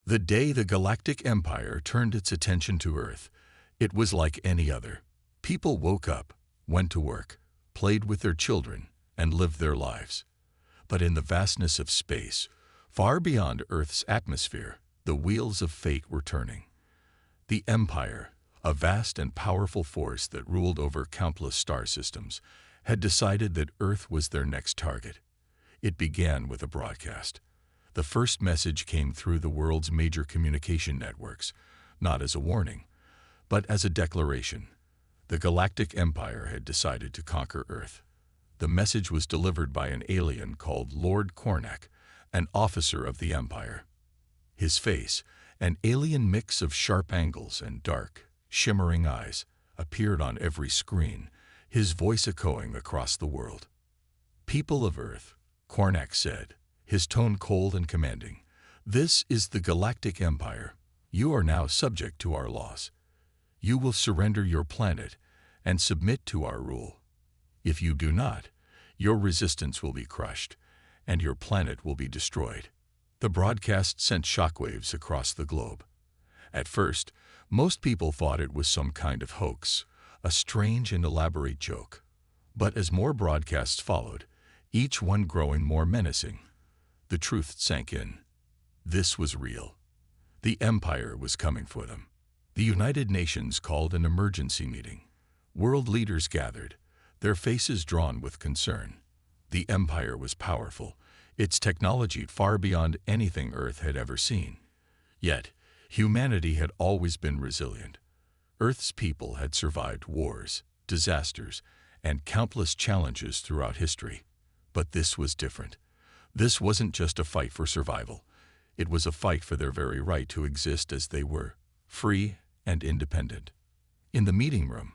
The day the Galactic Empire turned its attention to Earth, it was like any other. People woke up, went to work, played with their children, and lived their lives. But in the vastness of space, far beyond Earth's atmosphere, the wheels of fate were turning. The Empire, a vast and powerful force that ruled over countless star systems, had decided that Earth was their next target. It began with a broadcast. The first message came through the world's major communication networks, not as a warning, but as a declaration. The Galactic Empire had decided to conquer Earth. The message was delivered by an alien called Lord Cornac, an officer of the Empire. His face, an alien mix of sharp angles and dark, shimmering eyes, appeared on every screen, his voice echoing across the world. "People of Earth," Cornac said, his tone cold and commanding, "this is the Galactic Empire. You are now subject to our laws. You will surrender your planet and submit to our rule. If you do not, your resistance will be crushed, and your planet will be destroyed." The broadcast sent shockwaves across the globe. At first, most people thought it was some kind of hoax, a strange and elaborate joke. But as more broadcasts followed, each one growing more menacing, the truth sank in. This was real. The Empire was coming for them. The United Nations called an emergency meeting. World leaders gathered, their faces drawn with concern. The Empire was powerful, its technology far beyond anything Earth had ever seen. Yet, humanity had always been resilient. Earth's people had survived wars, disasters, and countless challenges throughout history. But this was different. This wasn't just a fight for survival. It was a fight for their very right to exist as they were, free and independent. In the meeting room,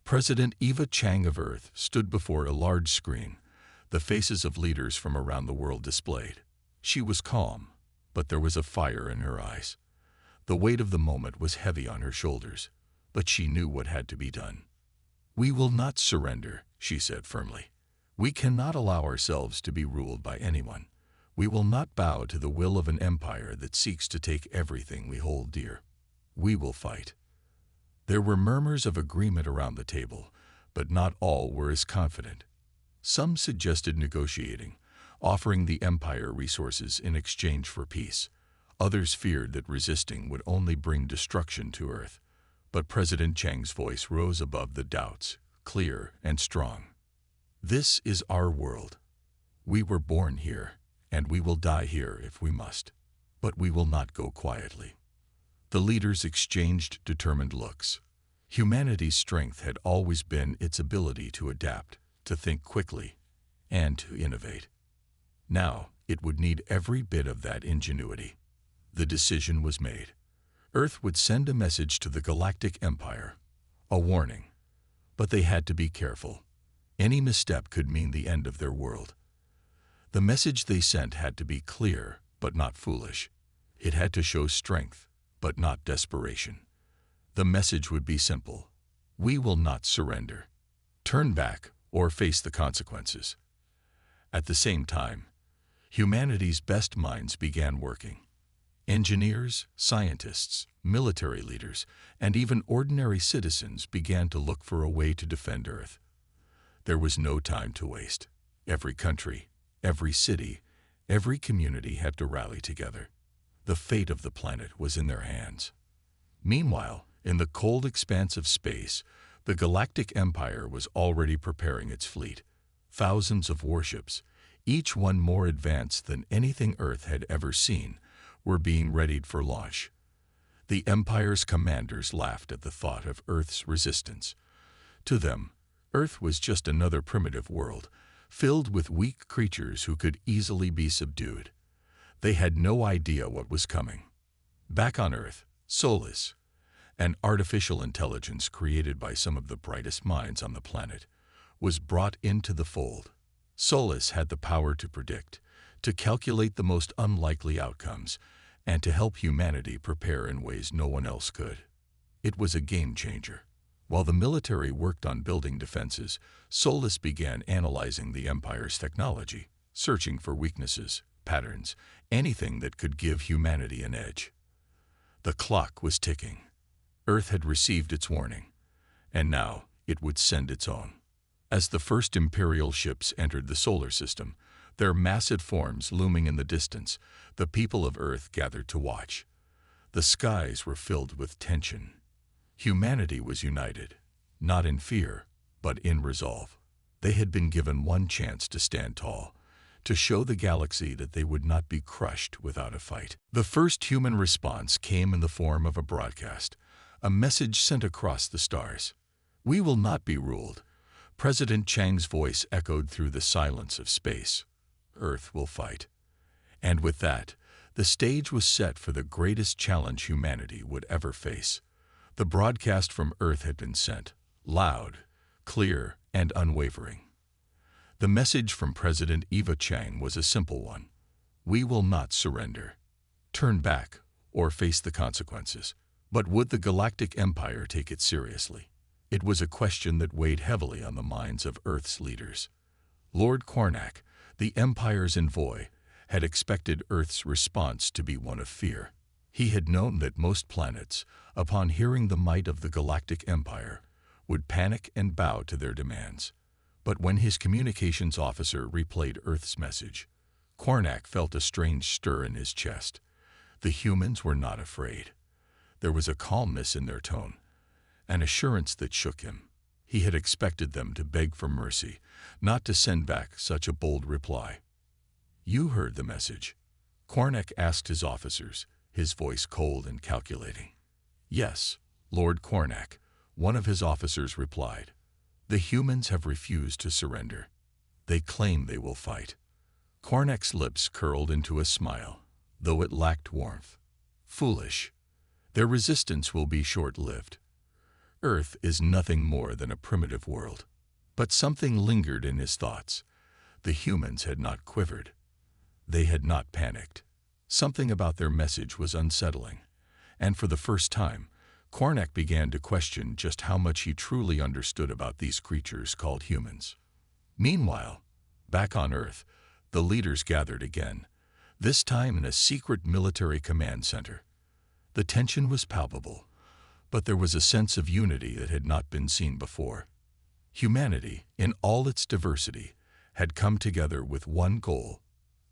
President Eva Chang of Earth stood before a large screen, the faces of leaders from around the world displayed. She was calm, but there was a fire in her eyes. The weight of the moment was heavy on her shoulders, but she knew what had to be done. "We will not surrender," she said firmly. "We cannot allow ourselves to be ruled by anyone. We will not bow to the will of an empire that seeks to take everything we hold dear. We will fight." There were murmurs of agreement around the table, but not all were as confident. Some suggested negotiating, offering the empire resources in exchange for peace. Others feared that resisting would only bring destruction to Earth. But President Chang's voice rose above the doubts, clear and strong. "This is our world. We were born here, and we will die here if we must. But we will not go quietly." The leaders exchanged determined looks. Humanity's strength had always been its ability to adapt, to think quickly, and to innovate. Now, it would need every bit of that ingenuity. The decision was made. Earth would send a message to the Galactic Empire, a warning. But they had to be careful. Any misstep could mean the end of their world. The message they sent had to be clear, but not foolish. It had to show strength, but not desperation. The message would be simple: we will not surrender. Turn back or face the consequences. At the same time, humanity's best minds began working. Engineers, scientists, military leaders, and even ordinary citizens began to look for a way to defend Earth. There was no time to waste. Every country, every city, every community had to rally together. The fate of the planet was in their hands. Meanwhile, in the cold expanse of space, the Galactic Empire was already preparing its fleet. Thousands of warships, each one more advanced than anything Earth had ever seen, were being readied for launch. The Empire's commanders laughed at the thought of Earth's resistance. To them, Earth was just another primitive world, filled with weak creatures who could easily be subdued. They had no idea what was coming. Back on Earth, Solus, an artificial intelligence created by some of the brightest minds on the planet, was brought into the fold. Solus had the power to predict, to calculate the most unlikely outcomes, and to help humanity prepare in ways no one else could. It was a game changer. While the military worked on building defenses, Solus began analyzing the Empire's technology, searching for weaknesses, patterns, anything that could give humanity an edge. The clock was ticking. Earth had received its warning, and now it would send its own. As the first Imperial ships entered the solar system, their massive forms looming in the distance, the people of Earth gathered to watch. The skies were filled with tension. Humanity was united, not in fear, but in resolve. They had been given one chance to stand tall, to show the galaxy that they would not be crushed without a fight. The first human response came in the form of a broadcast, a message sent across the stars. "We will not be ruled." President Chang's voice echoed through the silence of space. "Earth will fight." And with that, the stage was set for the greatest challenge humanity would ever face. The broadcast from Earth had been sent, loud, clear, and unwavering. The message from President Eva Chang was a simple one. "We will not surrender. Turn back or face the consequences." But would the Galactic Empire take it seriously? It was a question that weighed heavily on the minds of Earth's leaders. Lord Cornac, the Empire's envoy, had expected Earth's response to be one of fear. He had known that most planets, upon hearing the might of the Galactic Empire, would panic and bow to their demands. But when his communications officer replayed Earth's message, Cornac felt a strange stir in his chest. The humans were not afraid. There was a calmness in their tone, an assurance that shook him. He had expected them to beg for mercy, not to send back such a bold reply. "You heard the message?" Cornac asked his officers, his voice cold and calculating. "Yes, Lord Cornac," one of his officers replied. "The humans have refused to surrender. They claim they will fight." Cornac's lips curled into a smile, though it lacked warmth. "Foolish. Their resistance will be short-lived. Earth is nothing more than a primitive world." But something lingered in his thoughts. The humans had not quivered. They had not panicked. Something about their message was unsettling, and for the first time, Cornac began to question just how much he truly understood about these creatures called humans. Meanwhile, back on Earth, the leaders gathered again, this time in a secret military command center. The tension was palpable, but there was a sense of unity that had not been seen before. Humanity, in all its diversity, had come together with one goal: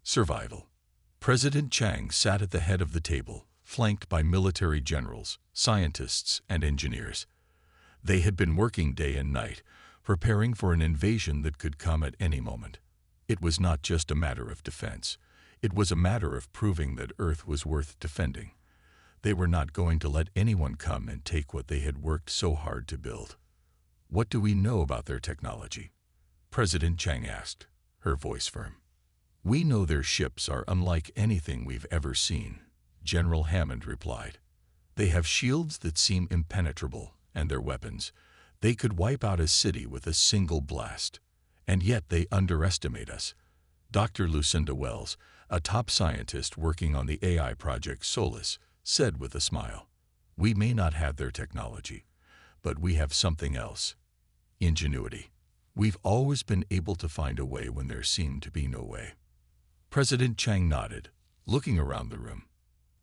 survival. President Chang sat at the head of the table, flanked by military generals, scientists, and engineers. They had been working day and night, preparing for an invasion that could come at any moment. It was not just a matter of defense. It was a matter of proving that Earth was worth defending. They were not going to let anyone come and take what they had worked so hard to build. "What do we know about their technology?" President Chang asked, her voice firm. "We know their ships are unlike anything we've ever seen," General Hammond replied. "They have shields that seem impenetrable, and their weapons. They could wipe out a city with a single blast. And yet they underestimate us." Dr. Lucinda Wells, a top scientist working on the AI project Solus, said with a smile, "We may not have their technology, but we have something else: ingenuity. We've always been able to find a way when there seemed to be no way." President Chang nodded, looking around the room.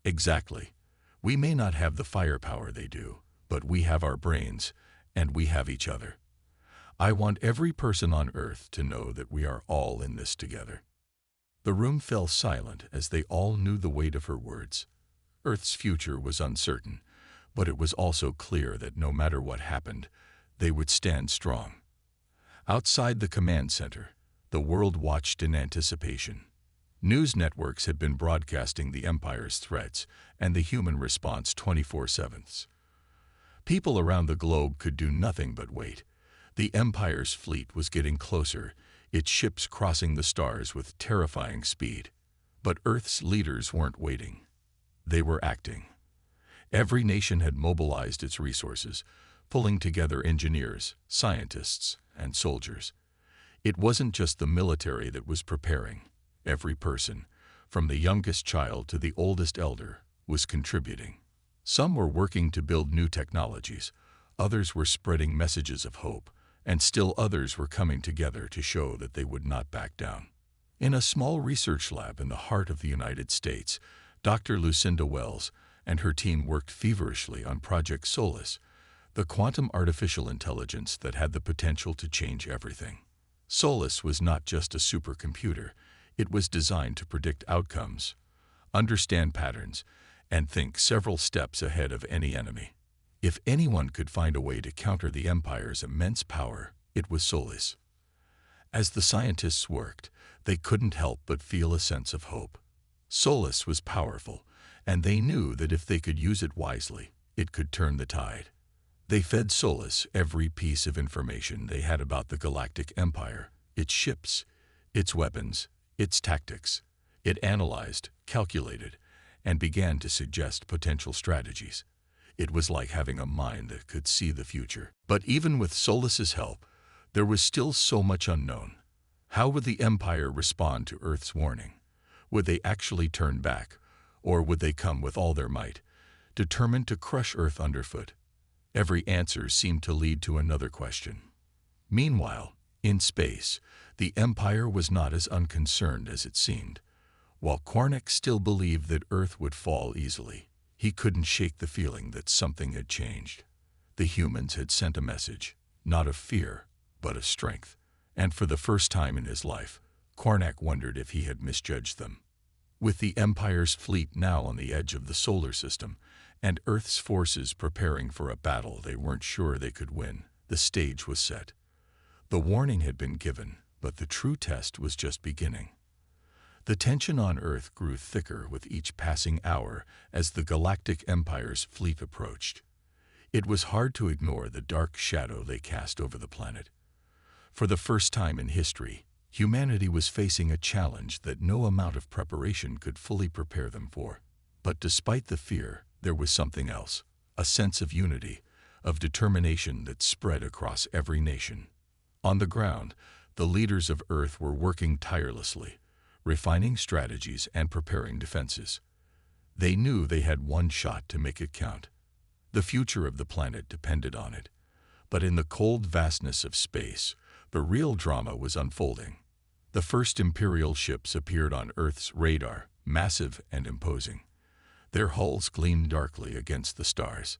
"Exactly. We may not have the firepower they do, but we have our brains, and we have each other. I want every person on Earth to know that we are all in this together." The room fell silent as they all knew the weight of her words. Earth's future was uncertain, but it was also clear that no matter what happened, they would stand strong. Outside the command center, the world watched in anticipation. News networks had been broadcasting the Empire's threats and the human response 24/7. People around the globe could do nothing but wait. The Empire's fleet was getting closer, its ships crossing the stars with terrifying speed. But Earth's leaders weren't waiting. They were acting. Every nation had mobilized its resources, pulling together engineers, scientists, and soldiers. It wasn't just the military that was preparing. Every person, from the youngest child to the oldest elder, was contributing. Some were working to build new technologies, others were spreading messages of hope, and still others were coming together to show that they would not back down. In a small research lab in the heart of the United States, Dr. Lucinda Wells and her team worked feverishly on Project Solus, the quantum artificial intelligence that had the potential to change everything. Solus was not just a supercomputer, it was designed to predict outcomes, understand patterns, and think several steps ahead of any enemy. If anyone could find a way to counter the Empire's immense power, it was Solus. As the scientists worked, they couldn't help but feel a sense of hope. Solus was powerful, and they knew that if they could use it wisely, it could turn the tide. They fed Solus every piece of information they had about the Galactic Empire, its ships, its weapons, its tactics. It analyzed, calculated, and began to suggest potential strategies. It was like having a mind that could see the future. But even with Solus's help, there was still so much unknown. How would the Empire respond to Earth's warning? Would they actually turn back, or would they come with all their might, determined to crush Earth underfoot? Every answer seemed to lead to another question. Meanwhile, in space, the Empire was not as unconcerned as it seemed. While Quarnek still believed that Earth would fall easily, he couldn't shake the feeling that something had changed. The humans had sent a message, not of fear, but of strength. And for the first time in his life, Quarnek wondered if he had misjudged them. With the Empire's fleet now on the edge of the solar system, and Earth's forces preparing for a battle they weren't sure they could win, the stage was set. The warning had been given, but the true test was just beginning. The tension on Earth grew thicker with each passing hour as the Galactic Empire's fleet approached. It was hard to ignore the dark shadow they cast over the planet. For the first time in history, humanity was facing a challenge that no amount of preparation could fully prepare them for. But despite the fear, there was something else, a sense of unity, of determination that spread across every nation. On the ground, the leaders of Earth were working tirelessly, refining strategies and preparing defenses. They knew they had one shot to make it count. The future of the planet depended on it. But in the cold vastness of space, the real drama was unfolding. The first Imperial ships appeared on Earth's radar, massive and imposing. Their hulls gleamed darkly against the stars.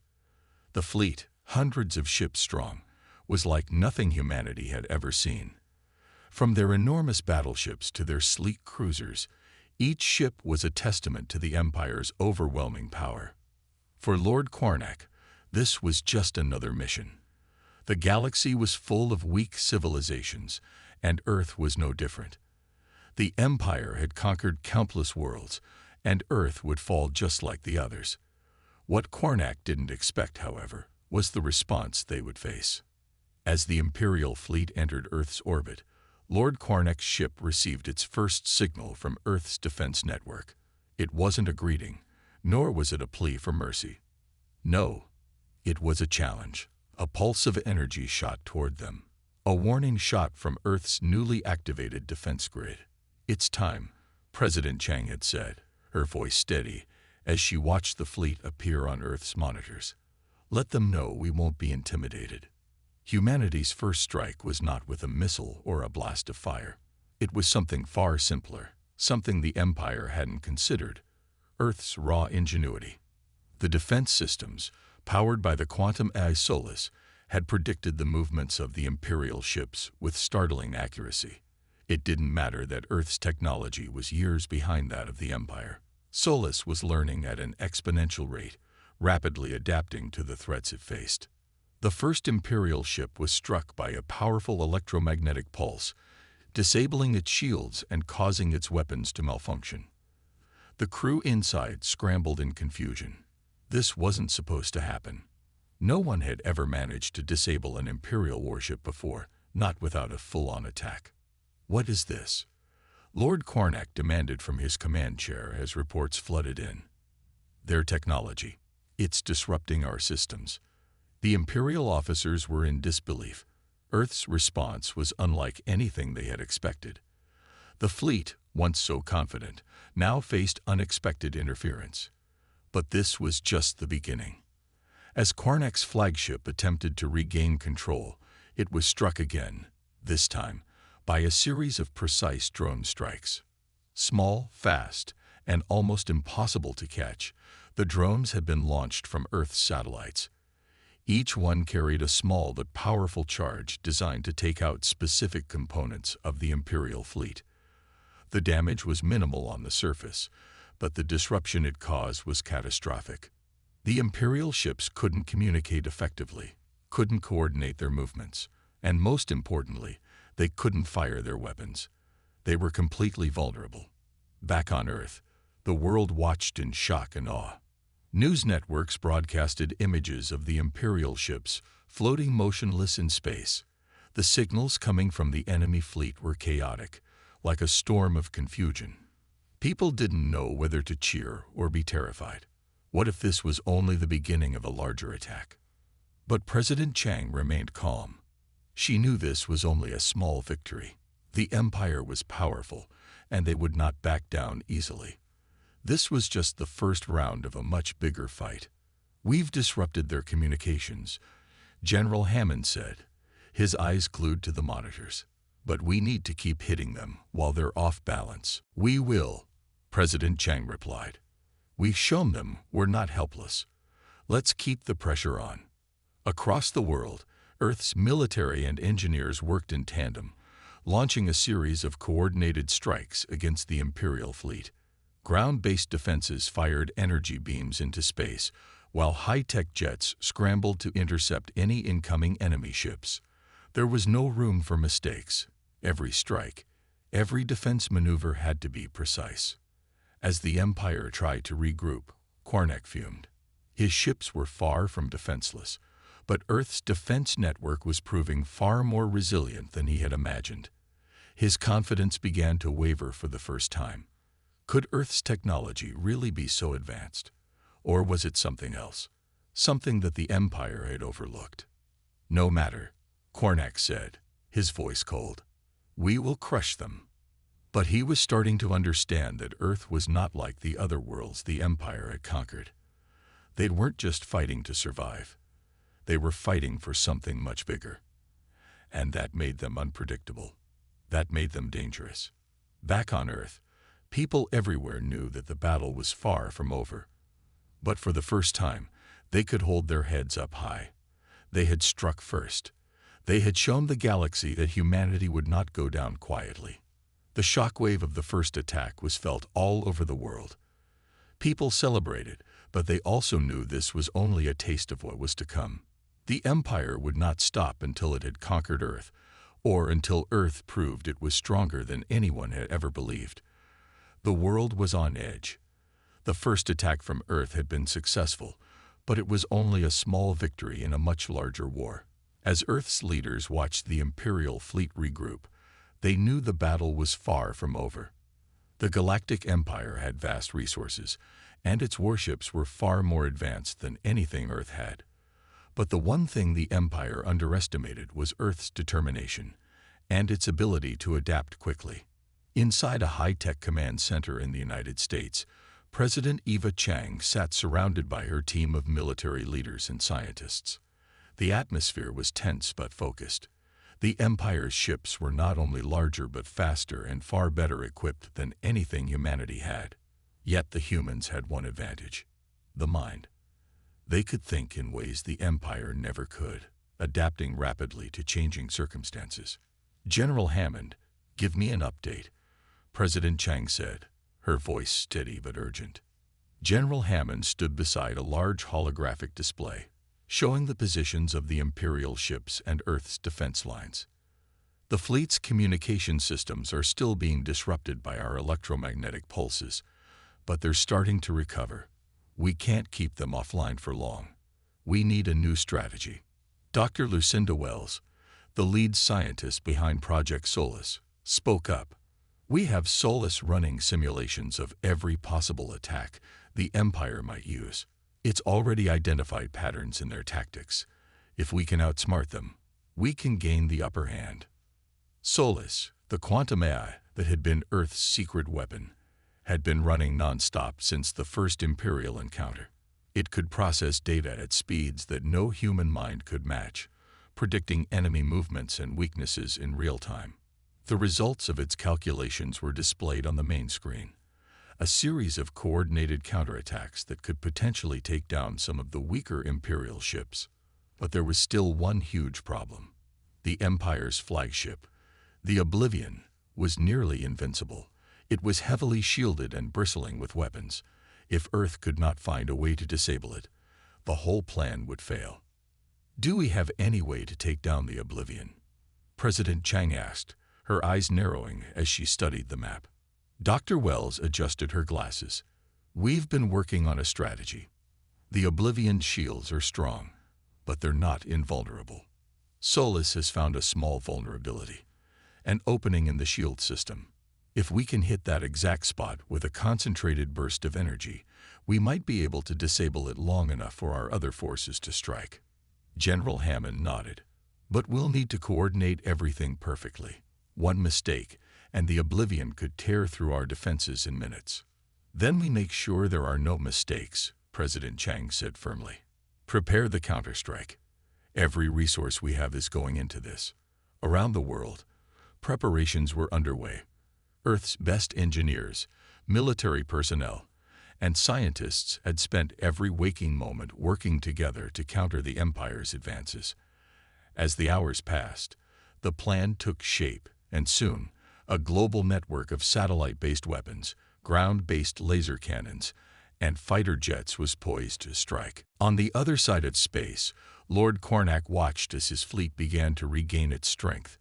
The fleet, hundreds of ships strong, was like nothing humanity had ever seen. From their enormous battleships to their sleek cruisers, each ship was a testament to the Empire's overwhelming power. For Lord Quarnek, this was just another mission. The galaxy was full of weak civilizations, and Earth was no different. The Empire had conquered countless worlds, and Earth would fall just like the others. What Quarnek didn't expect, however, was the response they would face. As the Imperial fleet entered Earth's orbit, Lord Quarnek's ship received its first signal from Earth's defense network. It wasn't a greeting, nor was it a plea for mercy. No, it was a challenge. A pulse of energy shot toward them. A warning shot from Earth's newly activated defense grid. "It's time," President Chang had said, her voice steady, as she watched the fleet appear on Earth's monitors. "Let them know we won't be intimidated." Humanity's first strike was not with a missile or a blast of fire. It was something far simpler, something the Empire hadn't considered: Earth's raw ingenuity. The defense systems, powered by the quantum AI Solus, had predicted the movements of the Imperial ships with startling accuracy. It didn't matter that Earth's technology was years behind that of the Empire. Solus was learning at an exponential rate, rapidly adapting to the threats it faced. The first Imperial ship was struck by a powerful electromagnetic pulse, disabling its shields and causing its weapons to malfunction. The crew inside scrambled in confusion. This wasn't supposed to happen. No one had ever managed to disable an Imperial warship before, not without a full-on attack. "What is this?" Lord Quarnek demanded from his command chair as reports flooded in. "Their technology. It's disrupting our systems." The Imperial officers were in disbelief. Earth's response was unlike anything they had expected. The fleet, once so confident, now faced unexpected interference. But this was just the beginning. As Quarnek's flagship attempted to regain control, it was struck again, this time by a series of precise drone strikes. Small, fast, and almost impossible to catch, the drones had been launched from Earth's satellites. Each one carried a small but powerful charge designed to take out specific components of the Imperial fleet. The damage was minimal on the surface, but the disruption it caused was catastrophic. The Imperial ships couldn't communicate effectively, couldn't coordinate their movements, and most importantly, they couldn't fire their weapons. They were completely vulnerable. Back on Earth, the world watched in shock and awe. News networks broadcasted images of the Imperial ships floating motionless in space. The signals coming from the enemy fleet were chaotic, like a storm of confusion. People didn't know whether to cheer or be terrified. What if this was only the beginning of a larger attack? But President Chang remained calm. She knew this was only a small victory. The Empire was powerful, and they would not back down easily. This was just the first round of a much bigger fight. "We've disrupted their communications," General Hammond said, his eyes glued to the monitors. "But we need to keep hitting them while they're off balance." "We will," President Chang replied. "We've shown them we're not helpless. Let's keep the pressure on." Across the world, Earth's military and engineers worked in tandem, launching a series of coordinated strikes against the Imperial fleet. Ground-based defenses fired energy beams into space, while high-tech jets scrambled to intercept any incoming enemy ships. There was no room for mistakes. Every strike, every defense maneuver had to be precise. As the Empire tried to regroup, Cornac fumed. His ships were far from defenseless, but Earth's defense network was proving far more resilient than he had imagined. His confidence began to waver for the first time. Could Earth's technology really be so advanced? Or was it something else? Something that the Empire had overlooked? "No matter," Cornac said, his voice cold. "We will crush them." But he was starting to understand that Earth was not like the other worlds the Empire had conquered. They weren't just fighting to survive. They were fighting for something much bigger. And that made them unpredictable. That made them dangerous. Back on Earth, people everywhere knew that the battle was far from over. But for the first time, they could hold their heads up high. They had struck first. They had shown the galaxy that humanity would not go down quietly. The shockwave of the first attack was felt all over the world. People celebrated, but they also knew this was only a taste of what was to come. The Empire would not stop until it had conquered Earth, or until Earth proved it was stronger than anyone had ever believed. The world was on edge. The first attack from Earth had been successful, but it was only a small victory in a much larger war. As Earth's leaders watched the Imperial fleet regroup, they knew the battle was far from over. The Galactic Empire had vast resources, and its warships were far more advanced than anything Earth had. But the one thing the Empire underestimated was Earth's determination and its ability to adapt quickly. Inside a high-tech command center in the United States, President Eva Chang sat surrounded by her team of military leaders and scientists. The atmosphere was tense but focused. The Empire's ships were not only larger but faster and far better equipped than anything humanity had. Yet the humans had one advantage: the mind. They could think in ways the Empire never could, adapting rapidly to changing circumstances. "General Hammond, give me an update," President Chang said, her voice steady but urgent. General Hammond stood beside a large holographic display, showing the positions of the Imperial ships and Earth's defense lines. "The fleet's communication systems are still being disrupted by our electromagnetic pulses, but they're starting to recover. We can't keep them offline for long. We need a new strategy." Dr. Lucinda Wells, the lead scientist behind Project Solus, spoke up. "We have Solus running simulations of every possible attack the Empire might use. It's already identified patterns in their tactics. If we can outsmart them, we can gain the upper hand." Solus, the quantum AI that had been Earth's secret weapon, had been running non-stop since the first Imperial encounter. It could process data at speeds that no human mind could match, predicting enemy movements and weaknesses in real time. The results of its calculations were displayed on the main screen. A series of coordinated counterattacks that could potentially take down some of the weaker Imperial ships. But there was still one huge problem. The Empire's flagship, the Oblivion, was nearly invincible. It was heavily shielded and bristling with weapons. If Earth could not find a way to disable it, the whole plan would fail. "Do we have any way to take down the Oblivion?" President Chang asked, her eyes narrowing as she studied the map. Dr. Wells adjusted her glasses. "We've been working on a strategy. The Oblivion shields are strong, but they're not invulnerable. Solus has found a small vulnerability, an opening in the shield system. If we can hit that exact spot with a concentrated burst of energy, we might be able to disable it long enough for our other forces to strike." General Hammond nodded. "But we'll need to coordinate everything perfectly. One mistake, and the Oblivion could tear through our defenses in minutes." "Then we make sure there are no mistakes," President Chang said firmly. "Prepare the counterstrike. Every resource we have is going into this." Around the world, preparations were underway. Earth's best engineers, military personnel, and scientists had spent every waking moment working together to counter the Empire's advances. As the hours passed, the plan took shape, and soon, a global network of satellite-based weapons, ground-based laser cannons, and fighter jets was poised to strike. On the other side of space, Lord Cornac watched as his fleet began to regain its strength.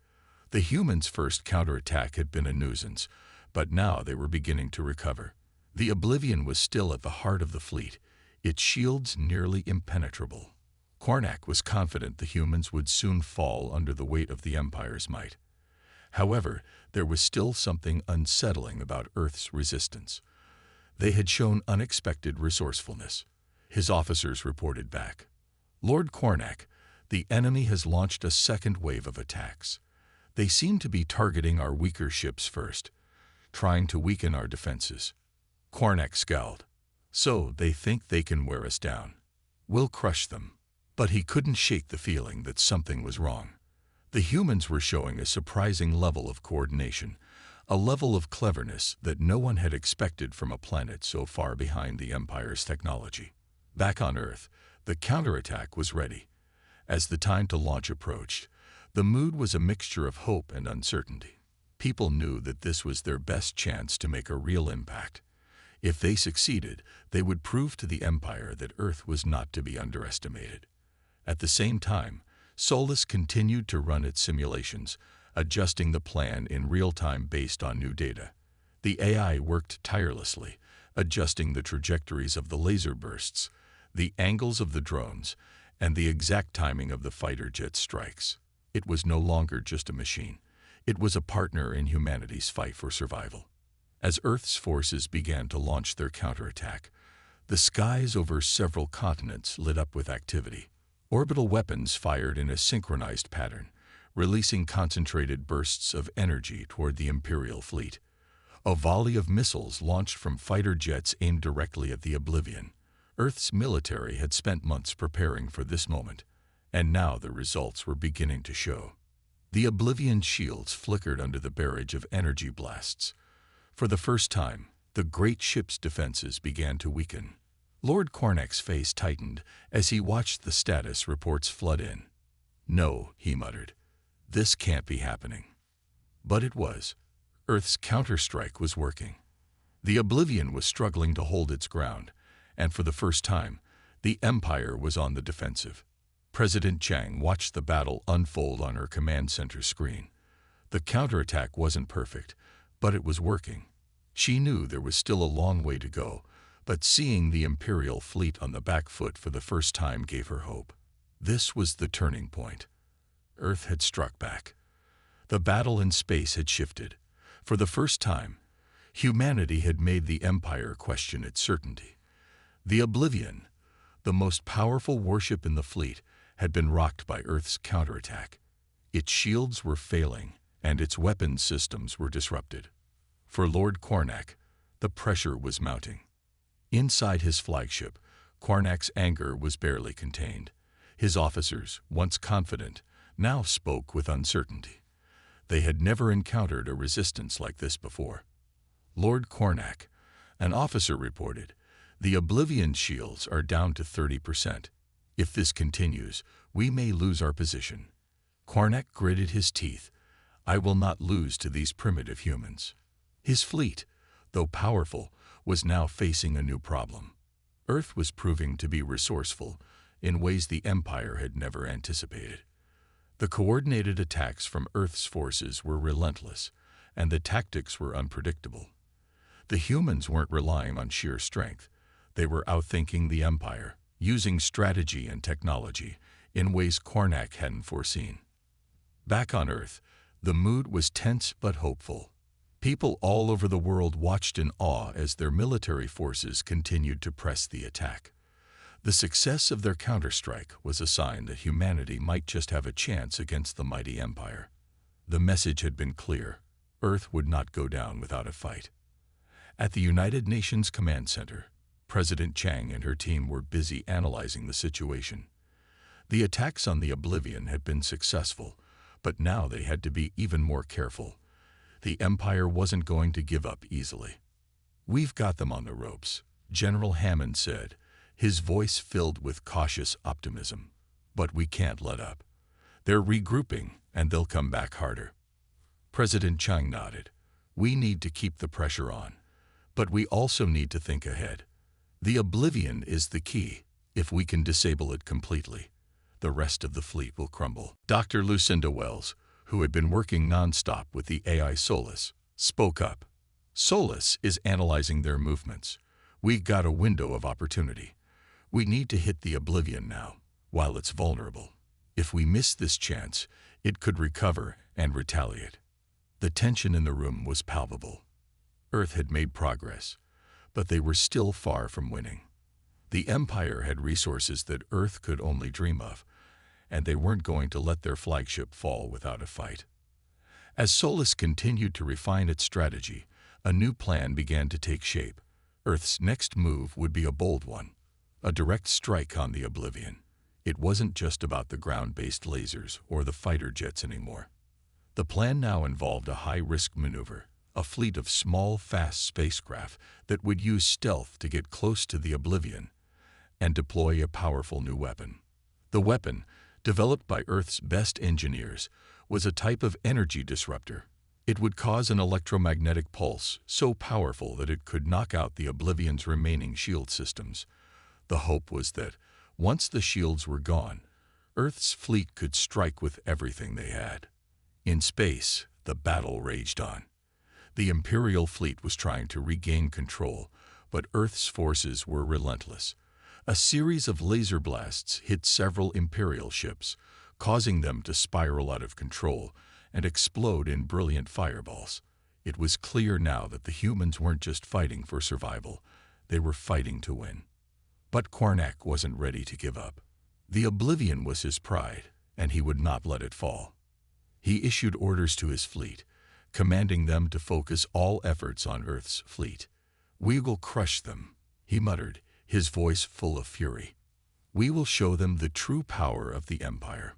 The humans' first counterattack had been a nuisance, but now they were beginning to recover. The Oblivion was still at the heart of the fleet, its shields nearly impenetrable. Cornac was confident the humans would soon fall under the weight of the Empire's might. However, there was still something unsettling about Earth's resistance. They had shown unexpected resourcefulness. His officers reported back. "Lord Cornac, the enemy has launched a second wave of attacks. They seem to be targeting our weaker ships first, trying to weaken our defenses." Cornac scowled. "So they think they can wear us down. We'll crush them." But he couldn't shake the feeling that something was wrong. The humans were showing a surprising level of coordination, a level of cleverness that no one had expected from a planet so far behind the Empire's technology. Back on Earth, the counterattack was ready. As the time to launch approached, the mood was a mixture of hope and uncertainty. People knew that this was their best chance to make a real impact. If they succeeded, they would prove to the Empire that Earth was not to be underestimated. At the same time, Solus continued to run its simulations, adjusting the plan in real time based on new data. The AI worked tirelessly, adjusting the trajectories of the laser bursts, the angles of the drones, and the exact timing of the fighter jet strikes. It was no longer just a machine. It was a partner in humanity's fight for survival. As Earth's forces began to launch their counterattack, the skies over several continents lit up with activity. Orbital weapons fired in a synchronized pattern, releasing concentrated bursts of energy toward the Imperial fleet. A volley of missiles launched from fighter jets aimed directly at the Oblivion. Earth's military had spent months preparing for this moment, and now the results were beginning to show. The Oblivion shields flickered under the barrage of energy blasts. For the first time, the great ship's defenses began to weaken. Lord Cornac's face tightened as he watched the status reports flood in. "No," he muttered. "This can't be happening." But it was. Earth's counterstrike was working. The Oblivion was struggling to hold its ground, and for the first time, the Empire was on the defensive. President Chang watched the battle unfold on her command center screen. The counterattack wasn't perfect, but it was working. She knew there was still a long way to go, but seeing the Imperial fleet on the back foot for the first time gave her hope. This was the turning point. Earth had struck back. The battle in space had shifted. For the first time, humanity had made the Empire question its certainty. The Oblivion, the most powerful warship in the fleet, had been rocked by Earth's counterattack. Its shields were failing, and its weapons systems were disrupted. For Lord Cornac, the pressure was mounting. Inside his flagship, Cornac's anger was barely contained. His officers, once confident, now spoke with uncertainty. They had never encountered a resistance like this before. Lord Cornac, an officer, reported, "The Oblivion shields are down to 30%. If this continues, we may lose our position." Cornac gritted his teeth. "I will not lose to these primitive humans." His fleet, though powerful, was now facing a new problem. Earth was proving to be resourceful in ways the Empire had never anticipated. The coordinated attacks from Earth's forces were relentless, and the tactics were unpredictable. The humans weren't relying on sheer strength. They were outthinking the Empire, using strategy and technology in ways Cornac hadn't foreseen. Back on Earth, the mood was tense but hopeful. People all over the world watched in awe as their military forces continued to press the attack. The success of their counterstrike was a sign that humanity might just have a chance against the mighty Empire. The message had been clear: Earth would not go down without a fight. At the United Nations Command Center, President Chang and her team were busy analyzing the situation. The attacks on the Oblivion had been successful, but now they had to be even more careful. The Empire wasn't going to give up easily. "We've got them on the ropes," General Hammond said, his voice filled with cautious optimism. "But we can't let up. They're regrouping, and they'll come back harder." President Chang nodded. "We need to keep the pressure on, but we also need to think ahead. The Oblivion is the key. If we can disable it completely, the rest of the fleet will crumble." Dr. Lucinda Wells, who had been working nonstop with the AI Solus, spoke up. "Solus is analyzing their movements. We got a window of opportunity. We need to hit the Oblivion now, while it's vulnerable. If we miss this chance, it could recover and retaliate." The tension in the room was palpable. Earth had made progress, but they were still far from winning. The Empire had resources that Earth could only dream of, and they weren't going to let their flagship fall without a fight. As Solus continued to refine its strategy, a new plan began to take shape. Earth's next move would be a bold one, a direct strike on the Oblivion. It wasn't just about the ground-based lasers or the fighter jets anymore. The plan now involved a high-risk maneuver, a fleet of small, fast spacecraft that would use stealth to get close to the Oblivion and deploy a powerful new weapon. The weapon, developed by Earth's best engineers, was a type of energy disruptor. It would cause an electromagnetic pulse so powerful that it could knock out the Oblivion's remaining shield systems. The hope was that, once the shields were gone, Earth's fleet could strike with everything they had. In space, the battle raged on. The Imperial fleet was trying to regain control, but Earth's forces were relentless. A series of laser blasts hit several Imperial ships, causing them to spiral out of control and explode in brilliant fireballs. It was clear now that the humans weren't just fighting for survival, they were fighting to win. But Cornac wasn't ready to give up. The Oblivion was his pride, and he would not let it fall. He issued orders to his fleet, commanding them to focus all efforts on Earth's fleet. "We will crush them," he muttered, his voice full of fury. "We will show them the true power of the Empire."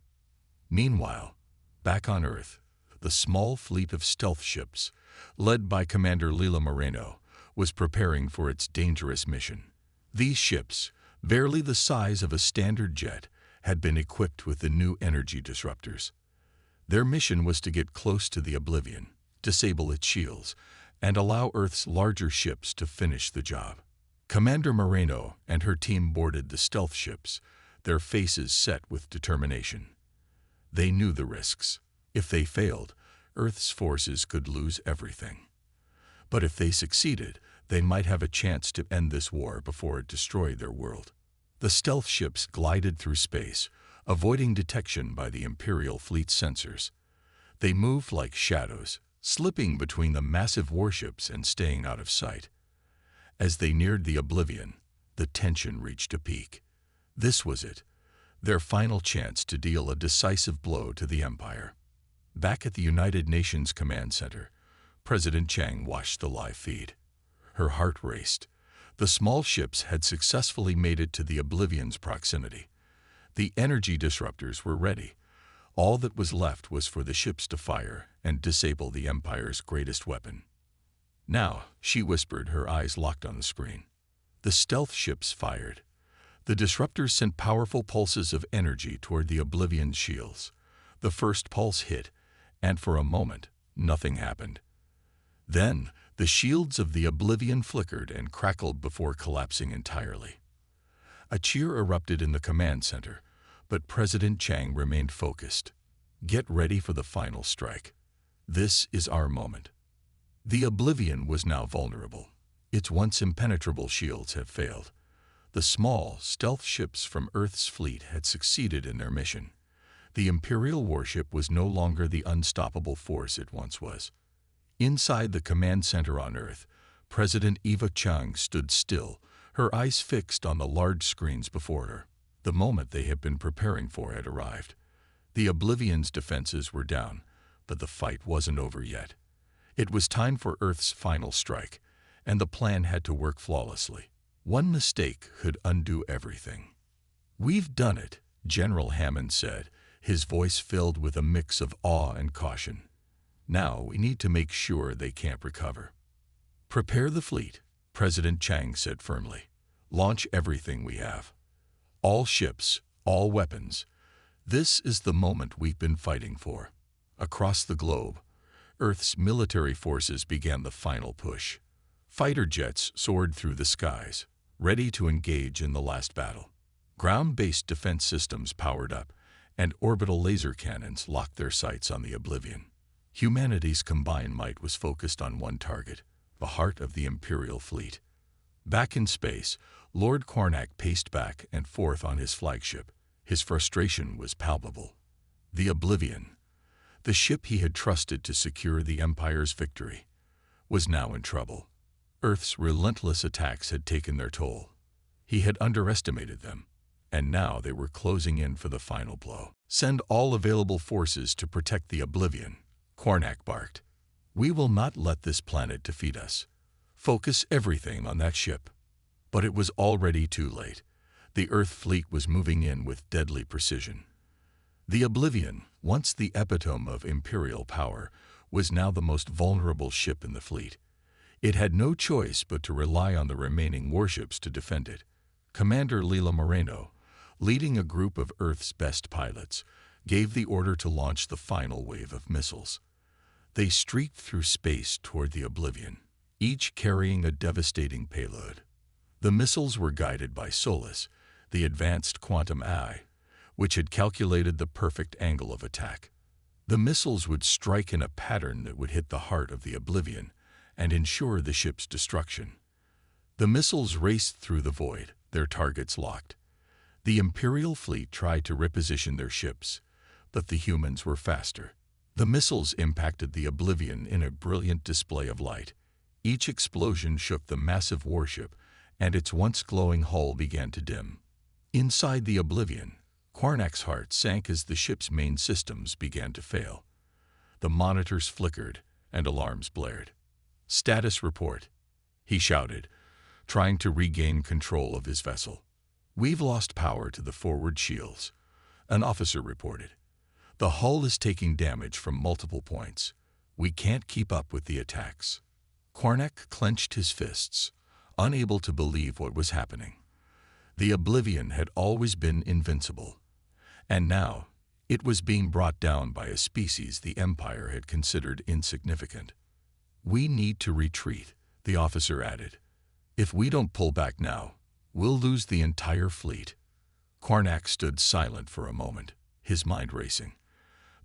Meanwhile, back on Earth, the small fleet of stealth ships, led by Commander Lila Moreno, was preparing for its dangerous mission. These ships, barely the size of a standard jet, had been equipped with the new energy disruptors. Their mission was to get close to the Oblivion, disable its shields, and allow Earth's larger ships to finish the job. Commander Moreno and her team boarded the stealth ships, their faces set with determination. They knew the risks. If they failed, Earth's forces could lose everything. But if they succeeded, they might have a chance to end this war before it destroyed their world. The stealth ships glided through space, avoiding detection by the Imperial fleet's sensors. They moved like shadows, slipping between the massive warships and staying out of sight. As they neared the Oblivion, the tension reached a peak. This was it, their final chance to deal a decisive blow to the Empire. Back at the United Nations Command Center, President Chang watched the live feed. Her heart raced. The small ships had successfully made it to the Oblivion's proximity. The energy disruptors were ready. All that was left was for the ships to fire and disable the Empire's greatest weapon. "Now," she whispered, her eyes locked on the screen. The stealth ships fired. The disruptors sent powerful pulses of energy toward the Oblivion's shields. The first pulse hit, and for a moment, nothing happened. Then, the shields of the Oblivion flickered and crackled before collapsing entirely. A cheer erupted in the command center, but President Chang remained focused. "Get ready for the final strike. This is our moment." The Oblivion was now vulnerable. Its once impenetrable shields had failed. The small, stealth ships from Earth's fleet had succeeded in their mission. The Imperial warship was no longer the unstoppable force it once was. Inside the command center on Earth, President Eva Chang stood still, her eyes fixed on the large screens before her. The moment they had been preparing for had arrived. The Oblivion's defenses were down, but the fight wasn't over yet. It was time for Earth's final strike, and the plan had to work flawlessly. One mistake could undo everything. "We've done it," General Hammond said, his voice filled with a mix of awe and caution. "Now we need to make sure they can't recover." "Prepare the fleet," President Chang said firmly. "Launch everything we have. All ships, all weapons. This is the moment we've been fighting for." Across the globe, Earth's military forces began the final push. Fighter jets soared through the skies, ready to engage in the last battle. Ground-based defense systems powered up, and orbital laser cannons locked their sights on the Oblivion. Humanity's combined might was focused on one target, the heart of the Imperial fleet. Back in space, Lord Cornac paced back and forth on his flagship. His frustration was palpable. The Oblivion, the ship he had trusted to secure the Empire's victory, was now in trouble. Earth's relentless attacks had taken their toll. He had underestimated them, and now they were closing in for the final blow. "Send all available forces to protect the Oblivion," Cornac barked. "We will not let this planet defeat us. Focus everything on that ship." But it was already too late. The Earth fleet was moving in with deadly precision. The Oblivion, once the epitome of Imperial power, was now the most vulnerable ship in the fleet. It had no choice but to rely on the remaining warships to defend it. Commander Lila Moreno, leading a group of Earth's best pilots, gave the order to launch the final wave of missiles. They streaked through space toward the Oblivion, each carrying a devastating payload. The missiles were guided by Solus, the advanced quantum eye, which had calculated the perfect angle of attack. The missiles would strike in a pattern that would hit the heart of the Oblivion and ensure the ship's destruction. The missiles raced through the void, their targets locked. The Imperial fleet tried to reposition their ships, but the humans were faster. The missiles impacted the Oblivion in a brilliant display of light. Each explosion shook the massive warship, and its once glowing hull began to dim. Inside the Oblivion, Cornac's heart sank as the ship's main systems began to fail. The monitors flickered, and alarms blared. "Status report," he shouted, trying to regain control of his vessel. "We've lost power to the forward shields," an officer reported. "The hull is taking damage from multiple points. We can't keep up with the attacks." Cornac clenched his fists, unable to believe what was happening. The Oblivion had always been invincible, and now it was being brought down by a species the Empire had considered insignificant. "We need to retreat," the officer added. "If we don't pull back now, we'll lose the entire fleet." Cornac stood silent for a moment, his mind racing.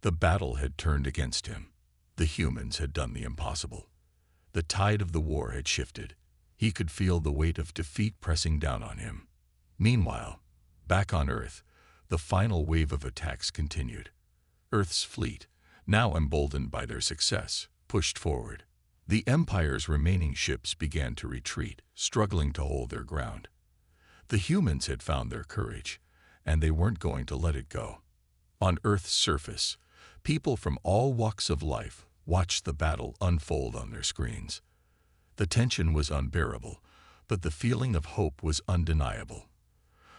The battle had turned against him. The humans had done the impossible. The tide of the war had shifted. He could feel the weight of defeat pressing down on him. Meanwhile, back on Earth, the final wave of attacks continued. Earth's fleet, now emboldened by their success, pushed forward. The Empire's remaining ships began to retreat, struggling to hold their ground. The humans had found their courage, and they weren't going to let it go. On Earth's surface, people from all walks of life watched the battle unfold on their screens. The tension was unbearable, but the feeling of hope was undeniable.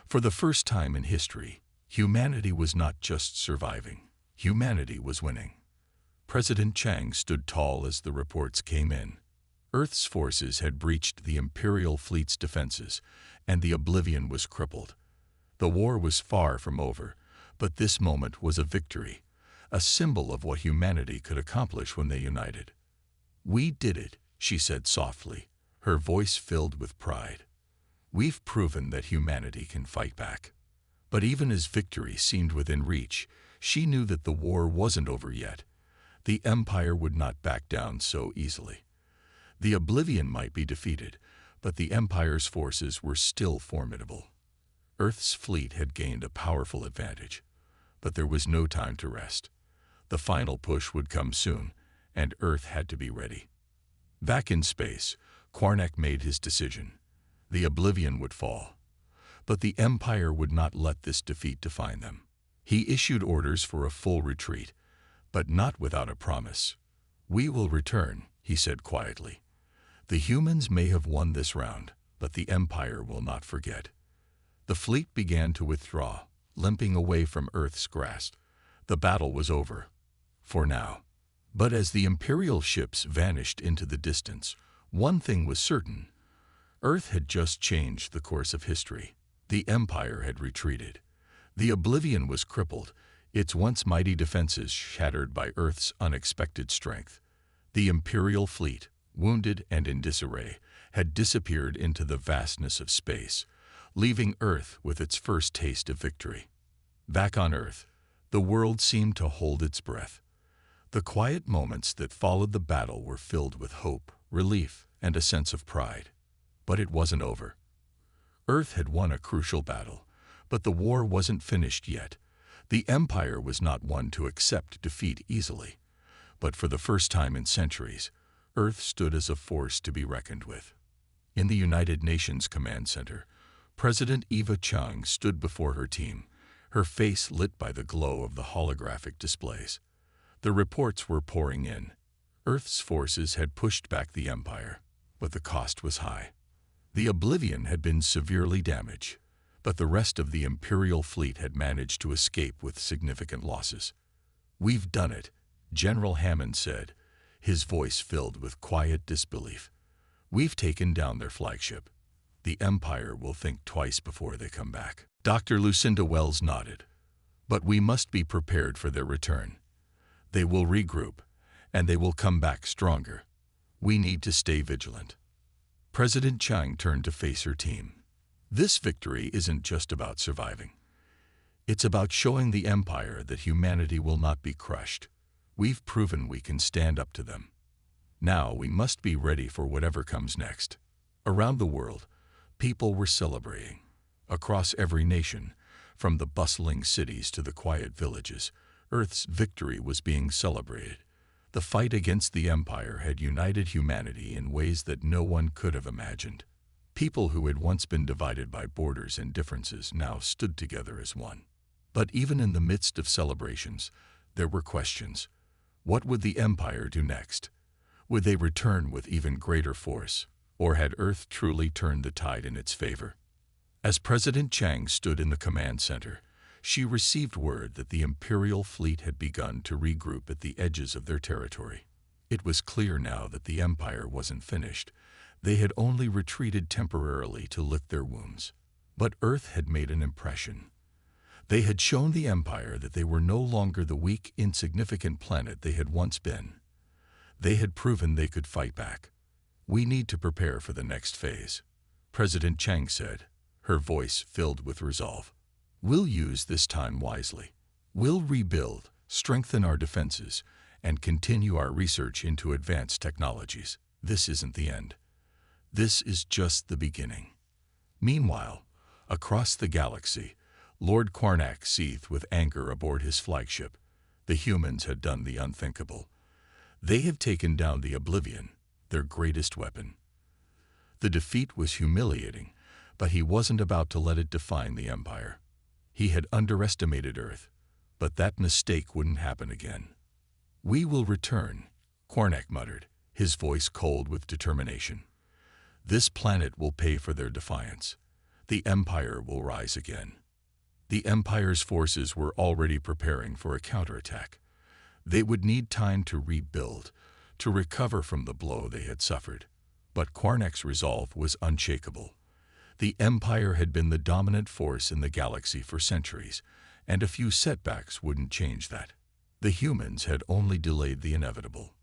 For the first time in history, humanity was not just surviving. Humanity was winning. President Chang stood tall as the reports came in. Earth's forces had breached the Imperial fleet's defenses, and the Oblivion was crippled. The war was far from over, but this moment was a victory, a symbol of what humanity could accomplish when they united. "We did it," she said softly, her voice filled with pride. "We've proven that humanity can fight back." But even as victory seemed within reach, she knew that the war wasn't over yet. The Empire would not back down so easily. The Oblivion might be defeated, but the Empire's forces were still formidable. Earth's fleet had gained a powerful advantage, but there was no time to rest. The final push would come soon, and Earth had to be ready. Back in space, Qarnak made his decision. The Oblivion would fall. But the Empire would not let this defeat define them. He issued orders for a full retreat, but not without a promise. "We will return," he said quietly. "The humans may have won this round, but the Empire will not forget." The fleet began to withdraw, limping away from Earth's grasp. The battle was over, for now. But as the Imperial ships vanished into the distance, one thing was certain. Earth had just changed the course of history. The Empire had retreated. The Oblivion was crippled, its once mighty defenses shattered by Earth's unexpected strength. The Imperial fleet, wounded and in disarray, had disappeared into the vastness of space, leaving Earth with its first taste of victory. Back on Earth, the world seemed to hold its breath. The quiet moments that followed the battle were filled with hope, relief, and a sense of pride. But it wasn't over. Earth had won a crucial battle, but the war wasn't finished yet. The Empire was not one to accept defeat easily. But for the first time in centuries, Earth stood as a force to be reckoned with. In the United Nations Command Center, President Eva Chung stood before her team, her face lit by the glow of the holographic displays. The reports were pouring in. Earth's forces had pushed back the Empire, but the cost was high. The Oblivion had been severely damaged, but the rest of the Imperial fleet had managed to escape with significant losses. "We've done it," General Hammond said, his voice filled with quiet disbelief. "We've taken down their flagship. The Empire will think twice before they come back." Dr. Lucinda Wells nodded. "But we must be prepared for their return. They will regroup, and they will come back stronger. We need to stay vigilant." President Chang turned to face her team. "This victory isn't just about surviving. It's about showing the Empire that humanity will not be crushed. We've proven we can stand up to them. Now we must be ready for whatever comes next." Around the world, people were celebrating. Across every nation, from the bustling cities to the quiet villages, Earth's victory was being celebrated. The fight against the Empire had united humanity in ways that no one could have imagined. People who had once been divided by borders and differences now stood together as one. But even in the midst of celebrations, there were questions. What would the Empire do next? Would they return with even greater force, or had Earth truly turned the tide in its favor? As President Chang stood in the command center, she received word that the Imperial fleet had begun to regroup at the edges of their territory. It was clear now that the Empire wasn't finished. They had only retreated temporarily to lick their wounds. But Earth had made an impression. They had shown the Empire that they were no longer the weak, insignificant planet they had once been. They had proven they could fight back. "We need to prepare for the next phase," President Chang said, her voice filled with resolve. "We'll use this time wisely. We'll rebuild, strengthen our defenses, and continue our research into advanced technologies. This isn't the end. This is just the beginning." Meanwhile, across the galaxy, Lord Qarnak seethed with anger aboard his flagship. The humans had done the unthinkable. They had taken down the Oblivion, their greatest weapon. The defeat was humiliating, but he wasn't about to let it define the Empire. He had underestimated Earth, but that mistake wouldn't happen again. "We will return," Qarnak muttered, his voice cold with determination. "This planet will pay for their defiance. The Empire will rise again." The Empire's forces were already preparing for a counterattack. They would need time to rebuild, to recover from the blow they had suffered. But Qarnek's resolve was unshakable. The Empire had been the dominant force in the galaxy for centuries, and a few setbacks wouldn't change that. The humans had only delayed the inevitable.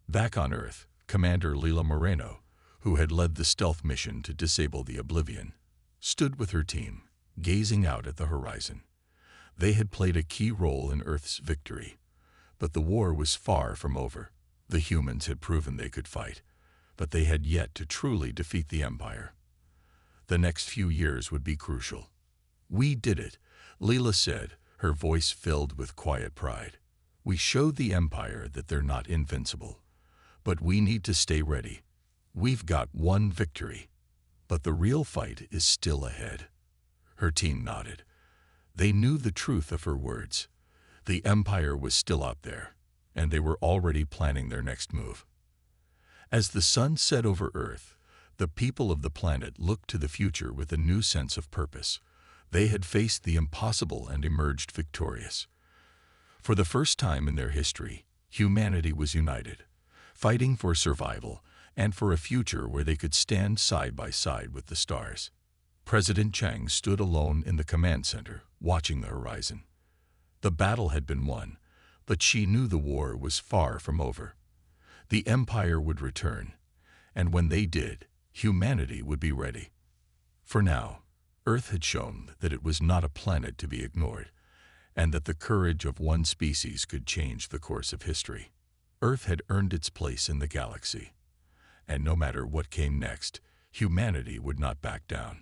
Back on Earth, Commander Leela Moreno, who had led the stealth mission to disable the Oblivion, stood with her team, gazing out at the horizon. They had played a key role in Earth's victory, but the war was far from over. The humans had proven they could fight, but they had yet to truly defeat the Empire. The next few years would be crucial. "We did it," Leela said, her voice filled with quiet pride. "We showed the Empire that they're not invincible. But we need to stay ready. We've got one victory, but the real fight is still ahead." Her team nodded. They knew the truth of her words. The Empire was still out there, and they were already planning their next move. As the sun set over Earth, the people of the planet looked to the future with a new sense of purpose. They had faced the impossible and emerged victorious. For the first time in their history, humanity was united, fighting for survival and for a future where they could stand side by side with the stars. President Chang stood alone in the command center, watching the horizon. The battle had been won, but she knew the war was far from over. The Empire would return, and when they did, humanity would be ready. For now, Earth had shown that it was not a planet to be ignored, and that the courage of one species could change the course of history. Earth had earned its place in the galaxy, and no matter what came next, humanity would not back down.